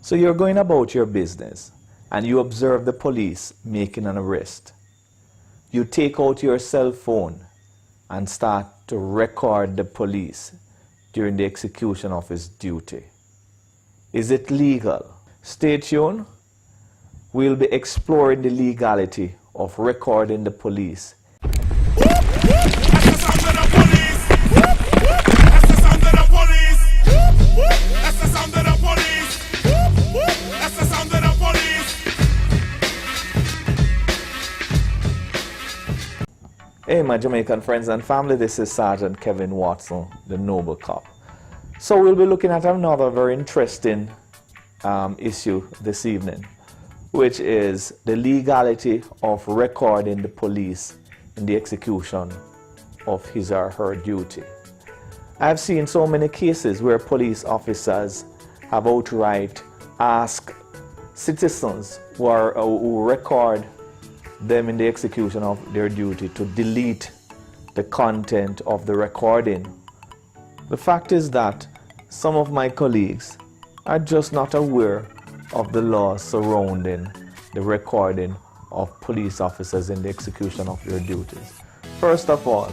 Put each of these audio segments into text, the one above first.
So you're going about your business and you observe the police making an arrest. You take out your cell phone and start to record the police during the execution of his duty. Is it legal? Stay tuned. We'll be exploring the legality of recording the police. Hey my Jamaican friends and family, this is Sergeant Kevin Watson, the Noble Cop. So we'll be looking at another very interesting issue this evening, which is the legality of recording the police in the execution of his or her duty. I've seen so many cases where police officers have outright asked citizens who record them in the execution of their duty to delete the content of the recording. The fact is that some of my colleagues are just not aware of the laws surrounding the recording of police officers in the execution of their duties. First of all,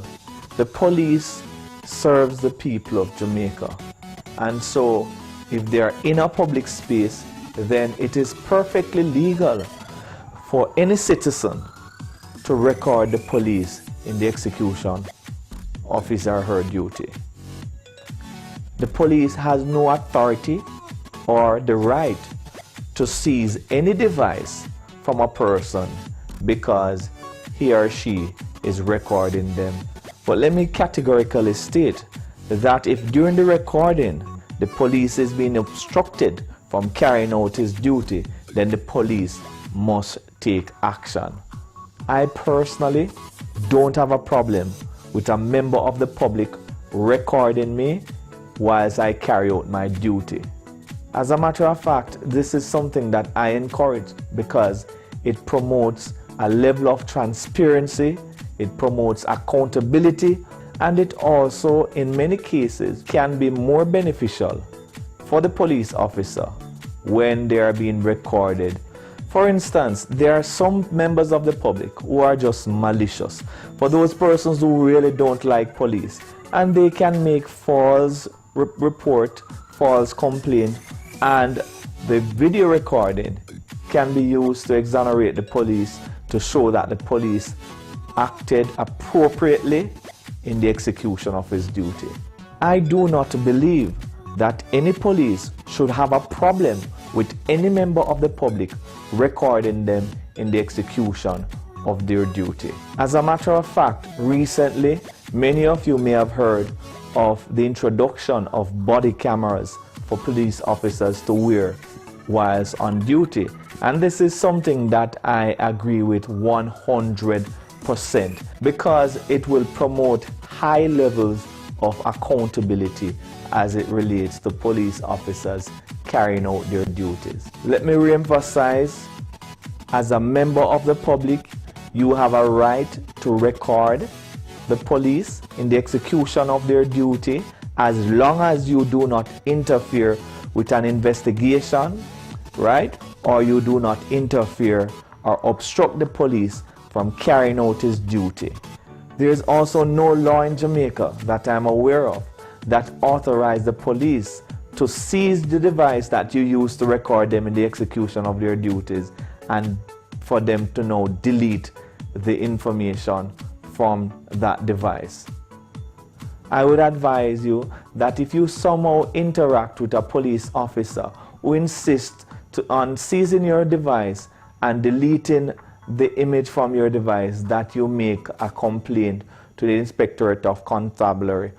the police serves the people of Jamaica, and so if they are in a public space, then it is perfectly legal for any citizen to record the police in the execution of his or her duty. The police has no authority or the right to seize any device from a person because he or she is recording them. But let me categorically state that if during the recording the police is being obstructed from carrying out his duty, then the police must take action. I personally don't have a problem with a member of the public recording me whilst I carry out my duty. As a matter of fact, this is something that I encourage because it promotes a level of transparency, it promotes accountability, and it also, in many cases, can be more beneficial for the police officer when they are being recorded. For instance, there are some members of the public who are just malicious. For those persons who really don't like police, and they can make false report, false complaint, and the video recording can be used to exonerate the police to show that the police acted appropriately in the execution of his duty. I do not believe that any police should have a problem with any member of the public recording them in the execution of their duty. As a matter of fact, recently, many of you may have heard of the introduction of body cameras for police officers to wear whilst on duty. And this is something that I agree with 100% because it will promote high levels of accountability as it relates to police officers carrying out their duties. Let me re-emphasize, as a member of the public, you have a right to record the police in the execution of their duty as long as you do not interfere with an investigation, right? Or you do not interfere or obstruct the police from carrying out his duty. There is also no law in Jamaica that I'm aware of that authorizes the police to seize the device that you use to record them in the execution of their duties and for them to now delete the information from that device. I would advise you that if you somehow interact with a police officer who insists on seizing your device and deleting the image from your device, that you make a complaint to the Inspectorate of Constabulary,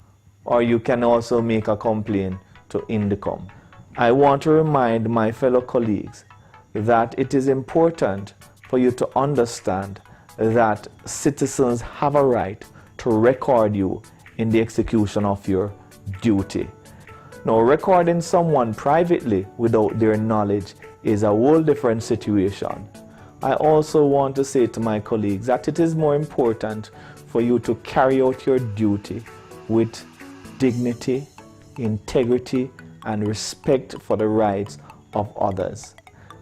or you can also make a complaint to INDECOM. I want to remind my fellow colleagues that it is important for you to understand that citizens have a right to record you in the execution of your duty. Now, recording someone privately without their knowledge is a whole different situation. I also want to say to my colleagues that it is more important for you to carry out your duty with dignity, integrity, and respect for the rights of others.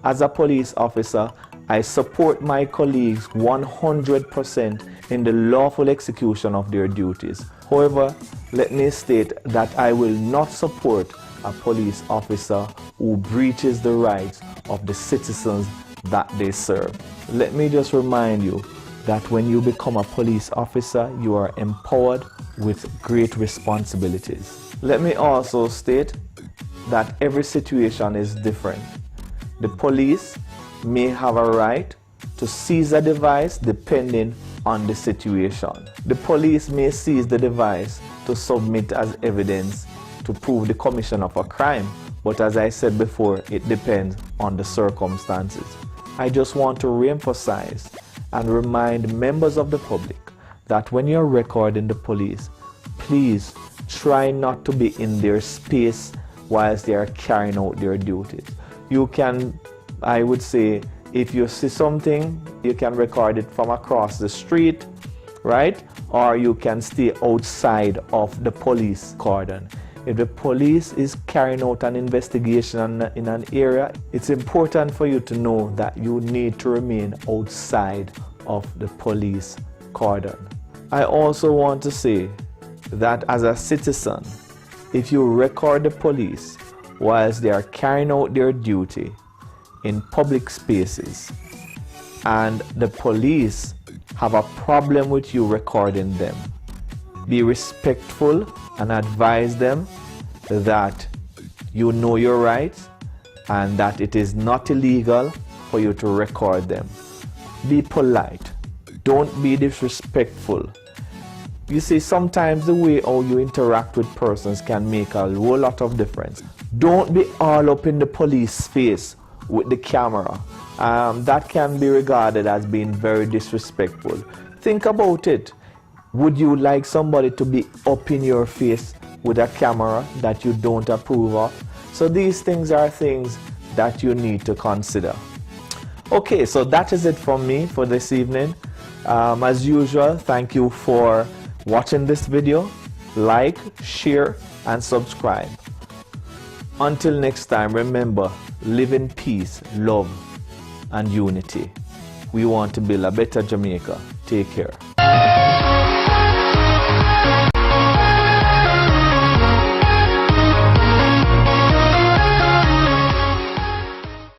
As a police officer, I support my colleagues 100% in the lawful execution of their duties. However, let me state that I will not support a police officer who breaches the rights of the citizens that they serve. Let me just remind you that when you become a police officer, you are empowered with great responsibilities. Let me also state that every situation is different. The police may have a right to seize a device depending on the situation. The police may seize the device to submit as evidence to prove the commission of a crime, but as I said before, it depends on the circumstances. I just want to re-emphasize and remind members of the public that when you're recording the police, please try not to be in their space whilst they are carrying out their duties. You can, I would say, if you see something, you can record it from across the street, right? Or you can stay outside of the police cordon. If the police is carrying out an investigation in an area, it's important for you to know that you need to remain outside of the police cordon. I also want to say that as a citizen, if you record the police whilst they are carrying out their duty in public spaces and the police have a problem with you recording them, be respectful and advise them that you know your rights and that it is not illegal for you to record them. Be polite. Don't be disrespectful. You see, sometimes the way how you interact with persons can make a whole lot of difference. Don't be all up in the police face with the camera. That can be regarded as being very disrespectful. Think about it. Would you like somebody to be up in your face with a camera that you don't approve of? So these things are things that you need to consider. Okay, so that is it from me for this evening. As usual, thank you for watching this video. Like, share, and subscribe. Until next time, remember, live in peace, love, and unity. We want to build a better Jamaica. Take care.